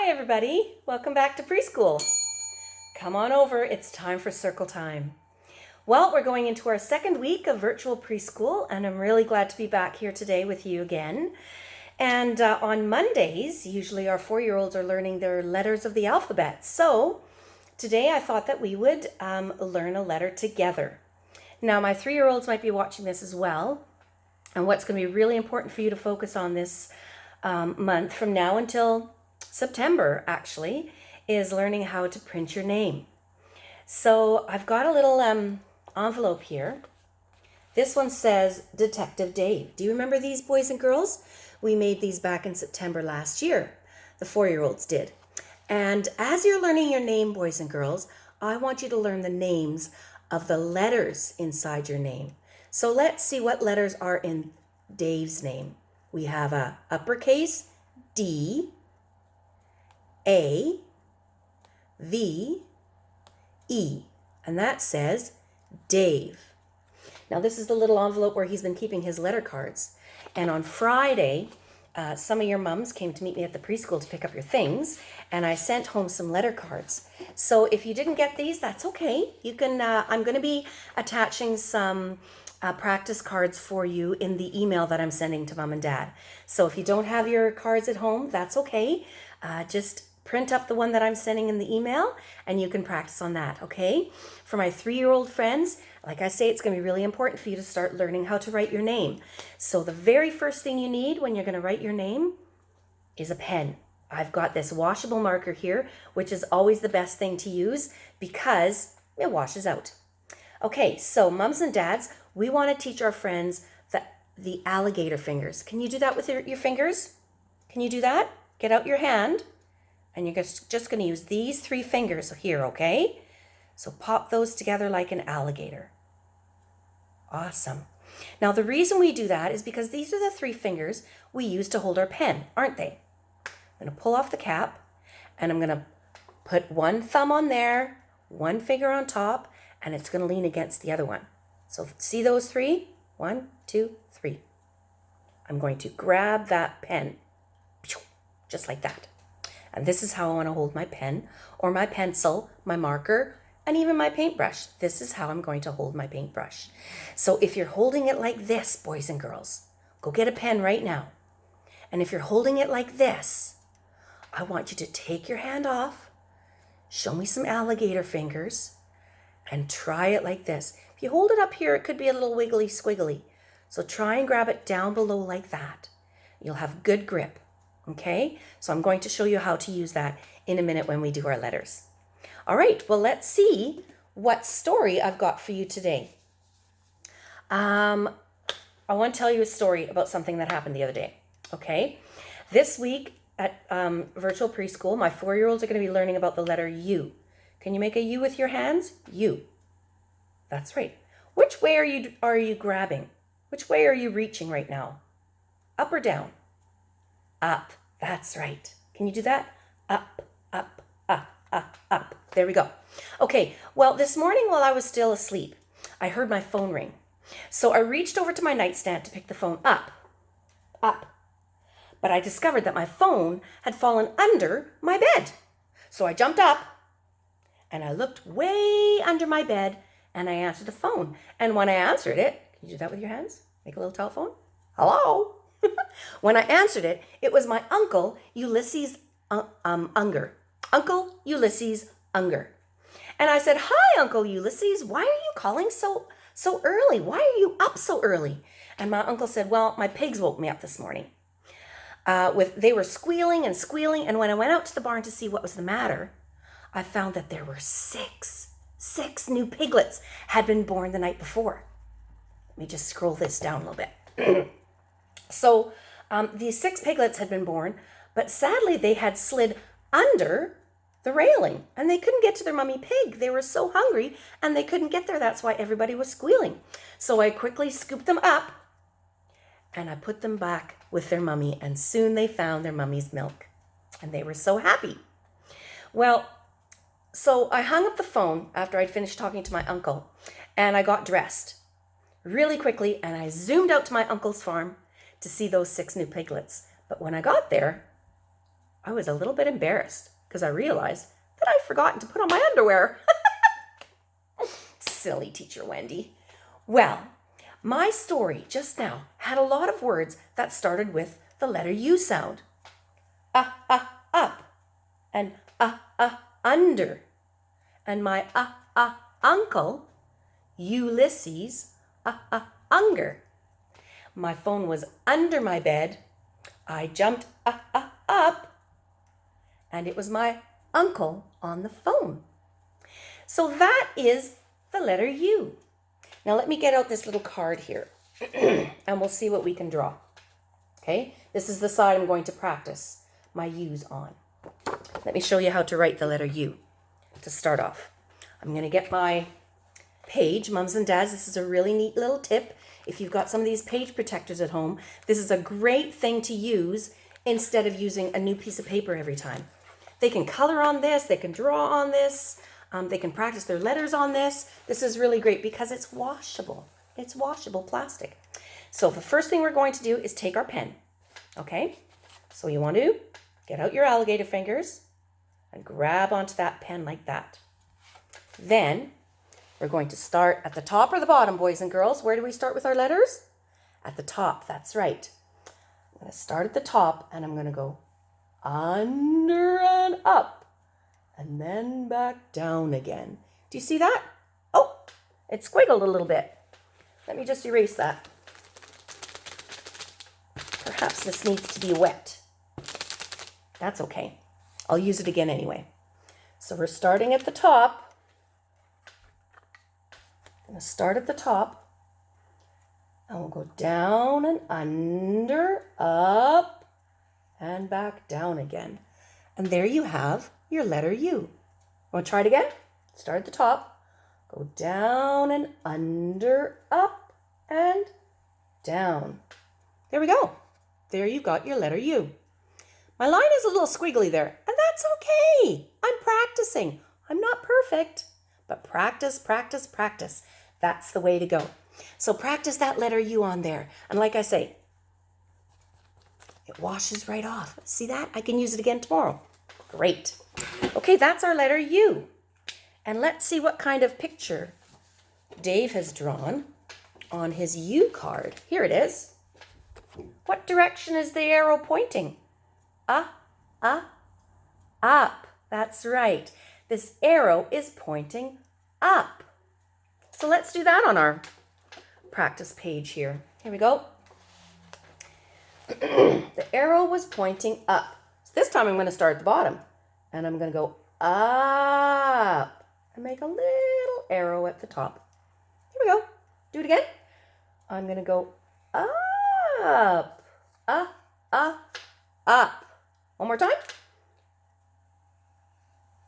Hi everybody, welcome back to Preschool. Come on over, it's time for circle time. Well, we're going into our second week of virtual preschool and I'm really glad to be back here today with you again. And on Mondays, usually our 4-year-olds are learning their letters of the alphabet. So today I thought that we would learn a letter together. Now my 3-year-olds might be watching this as well. And what's going to be really important for you to focus on this month from now until September actually is learning how to print your name. So I've got a little envelope here. This one says Detective Dave. Do you remember these, boys and girls? We made these back in September last year. The 4-year-olds did. And as you're learning your name, boys and girls, I want you to learn the names of the letters inside your name. So let's see what letters are in Dave's name. We have a uppercase D, A, V, E, and that says Dave. Now this is the little envelope where he's been keeping his letter cards. And on Friday, some of your mums came to meet me at the preschool to pick up your things, and I sent home some letter cards. So if you didn't get these, that's okay. You can. I'm going to be attaching some practice cards for you in the email that I'm sending to Mom and Dad. So if you don't have your cards at home, that's okay. Just print up the one that I'm sending in the email and you can practice on that, okay? For my 3-year-old friends, like I say, it's going to be really important for you to start learning how to write your name. So the very first thing you need when you're going to write your name is a pen. I've got this washable marker here, which is always the best thing to use because it washes out. Okay, so mums and dads, we want to teach our friends the alligator fingers. Can you do that with your fingers? Can you do that? Get out your hand. And you're just going to use these 3 fingers here, okay? So pop those together like an alligator. Awesome. Now the reason we do that is because these are the 3 fingers we use to hold our pen, aren't they? I'm going to pull off the cap and I'm going to put one thumb on there, one finger on top, and it's going to lean against the other one. So see those 3? 1, 2, 3. I'm going to grab that pen, just like that. And this is how I want to hold my pen or my pencil, my marker, and even my paintbrush. This is how I'm going to hold my paintbrush. So if you're holding it like this, boys and girls, go get a pen right now. And if you're holding it like this, I want you to take your hand off, show me some alligator fingers, and try it like this. If you hold it up here, it could be a little wiggly squiggly. So try and grab it down below like that. You'll have good grip. Okay, so I'm going to show you how to use that in a minute when we do our letters. All right, well, let's see what story I've got for you today. I want to tell you a story about something that happened the other day. Okay, this week at virtual preschool, my 4-year-olds are going to be learning about the letter U. Can you make a U with your hands? U. That's right. Which way are you grabbing? Which way are you reaching right now? Up or down? Up. That's right. Can you do that? Up, up, up, up, up. There we go. Okay, well, this morning while I was still asleep, I heard my phone ring. So I reached over to my nightstand to pick the phone up. But I discovered that my phone had fallen under my bed. So I jumped up and I looked way under my bed and I answered the phone. And when I answered it, can you do that with your hands? Make a little telephone? Hello? When I answered it, it was my uncle, Ulysses Unger. Uncle Ulysses Unger. And I said, "Hi, Uncle Ulysses. Why are you calling so early? Why are you up so early?" And my uncle said, "Well, my pigs woke me up this morning. They were squealing and squealing. And when I went out to the barn to see what was the matter, I found that there were six new piglets had been born the night before." Let me just scroll this down a little bit. So these 6 piglets had been born, but sadly they had slid under the railing and they couldn't get to their mummy pig. They were so hungry and they couldn't get there. That's why everybody was squealing. So I quickly scooped them up and I put them back with their mummy, and soon they found their mummy's milk and they were so happy. Well, so I hung up the phone after I'd finished talking to my uncle and I got dressed really quickly and I zoomed out to my uncle's farm to see those 6 new piglets. But when I got there, I was a little bit embarrassed because I realized that I'd forgotten to put on my underwear. Silly teacher Wendy. Well, my story just now had a lot of words that started with the letter U sound. Up, and under. And my uncle, Ulysses, unger. My phone was under my bed. I jumped up, and it was my uncle on the phone. So that is the letter U. Now let me get out this little card here, and we'll see what we can draw. Okay, this is the side I'm going to practice my U's on. Let me show you how to write the letter U to start off. I'm going to get my page. Mums and dads, this is a really neat little tip. If you've got some of these page protectors at home, this is a great thing to use instead of using a new piece of paper every time. They can color on this, they can draw on this, they can practice their letters on this. This is really great because it's washable. It's washable plastic. So the first thing we're going to do is take our pen, okay? So you want to get out your alligator fingers and grab onto that pen like that. Then we're going to start at the top or the bottom, boys and girls. Where do we start with our letters? At the top, that's right. I'm going to start at the top and I'm going to go under and up and then back down again. Do you see that? Oh, it squiggled a little bit. Let me just erase that. Perhaps this needs to be wet. That's okay. I'll use it again anyway. So we're starting at the top. I'm going to start at the top. And we'll go down and under, up, and back down again. And there you have your letter U. Want to try it again? Start at the top. Go down and under, up, and down. There we go. There you've got your letter U. My line is a little squiggly there, and that's okay. I'm practicing. I'm not perfect, but practice, practice, practice. That's the way to go. So practice that letter U on there. And like I say, it washes right off. See that? I can use it again tomorrow. Great. Okay, that's our letter U. And let's see what kind of picture Dave has drawn on his U card. Here it is. What direction is the arrow pointing? Up. That's right. This arrow is pointing up. So let's do that on our practice page here. Here we go. The arrow was pointing up. So this time I'm going to start at the bottom. And I'm going to go up and make a little arrow at the top. Here we go. Do it again. I'm going to go up, up. One more time.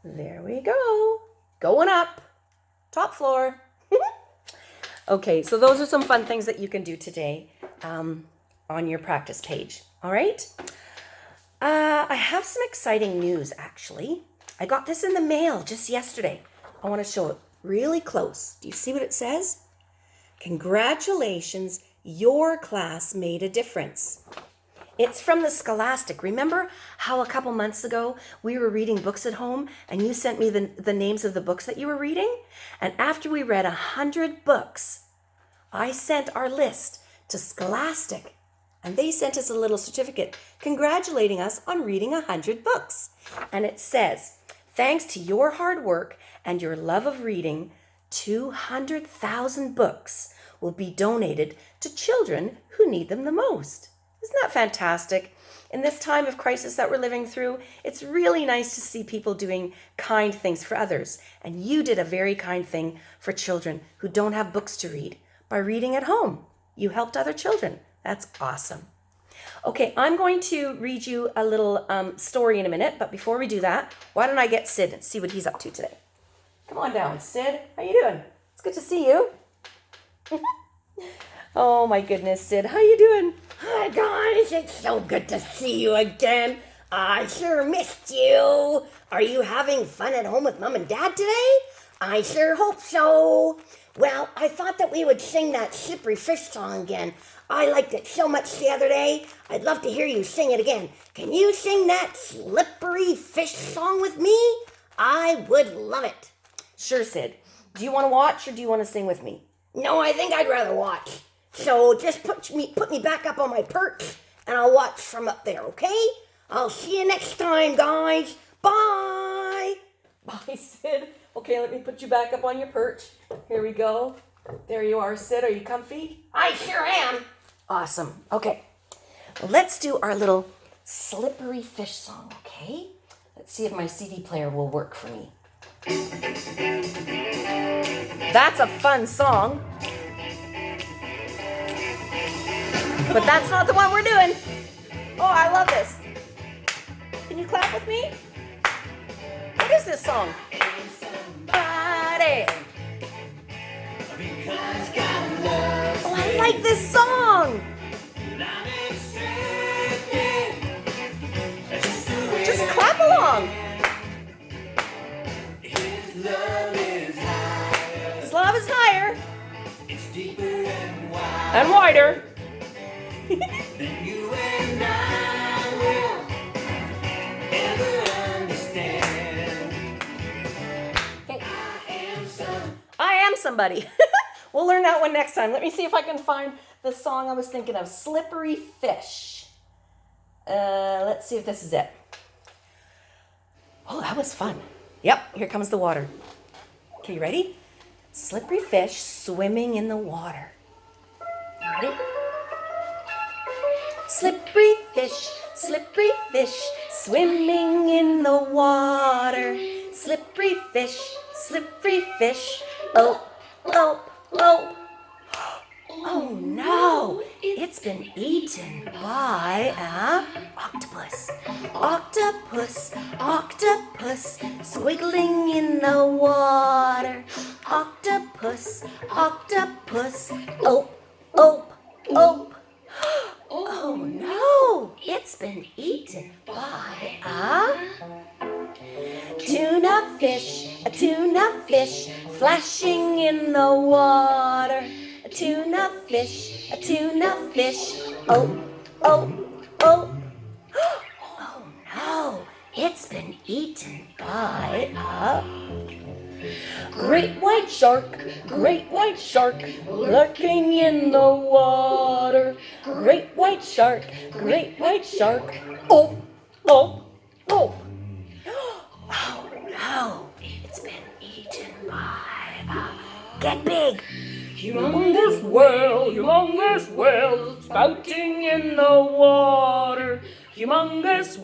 There we go. Going up. Top floor. Okay, so those are some fun things that you can do today on your practice page. All right. I have some exciting news, actually. I got this in the mail just yesterday. I want to show it really close. Do you see what it says? Congratulations, your class made a difference. It's from the Scholastic. Remember how a couple months ago we were reading books at home and you sent me the names of the books that you were reading? And after we read 100 books, I sent our list to Scholastic. And they sent us a little certificate congratulating us on reading 100 books. And it says, thanks to your hard work and your love of reading, 200,000 books will be donated to children who need them the most. Isn't that fantastic? In this time of crisis that we're living through, it's really nice to see people doing kind things for others. And you did a very kind thing for children who don't have books to read by reading at home. You helped other children. That's awesome. Okay, I'm going to read you a little story in a minute, but before we do that, why don't I get Sid and see what he's up to today? Come on down, Sid. How you doing? It's good to see you. Oh my goodness, Sid, how you doing? Hi guys, it's so good to see you again. I sure missed you. Are you having fun at home with Mom and Dad today? I sure hope so. Well, I thought that we would sing that slippery fish song again. I liked it so much the other day. I'd love to hear you sing it again. Can you sing that slippery fish song with me? I would love it. Sure, Sid. Do you want to watch or do you want to sing with me? No, I think I'd rather watch. So just put me back up on my perch and I'll watch from up there, okay? I'll see you next time, guys. Bye. Bye, Sid. Okay, let me put you back up on your perch. Here we go. There you are, Sid. Are you comfy? I sure am. Awesome. Okay. Well, let's do our little slippery fish song, okay? Let's see if my CD player will work for me. That's a fun song. But that's not the one we're doing. Oh, I love this. Can you clap with me? What is this song? Somebody. Oh, I like this song. Just clap along. His love is higher. It's deeper and wider. And wider. Than you and I will ever understand. Okay. I am somebody. We'll learn that one next time. Let me see if I can find the song I was thinking of. Slippery Fish. Let's see if this is it. Oh, that was fun. Yep, here comes the water. Okay, you ready? Slippery fish swimming in the water. You ready? Slippery fish, swimming in the water. Slippery fish, oh, oh, oh. Oh no, it's been eaten by a octopus. Octopus, octopus, squiggling in the water. Octopus, octopus, oh, oh, oh. Oh no, it's been eaten by a tuna fish, flashing in the water. A tuna fish, oh, oh, oh. Oh no, it's been eaten by a great white shark, lurking in the water. Great white shark, oh, oh, oh. Oh no, it's been eaten by a, get big. Humongous whale, spouting in the water. Humongous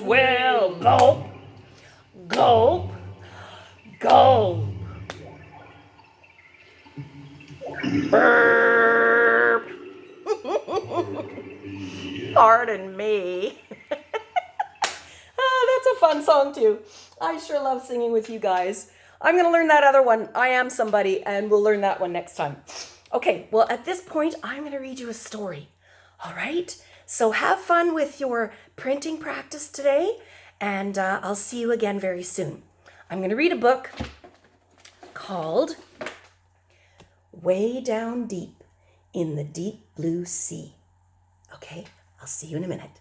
whale, gulp, gulp, gulp. Burp. Pardon me. Oh, that's a fun song too. I sure love singing with you guys. I'm going to learn that other one, I Am Somebody, and we'll learn that one next time. Okay, well, at this point, I'm going to read you a story. All right? So have fun with your printing practice today, and I'll see you again very soon. I'm going to read a book called Way Down Deep in the Deep Blue Sea. Okay, I'll see you in a minute.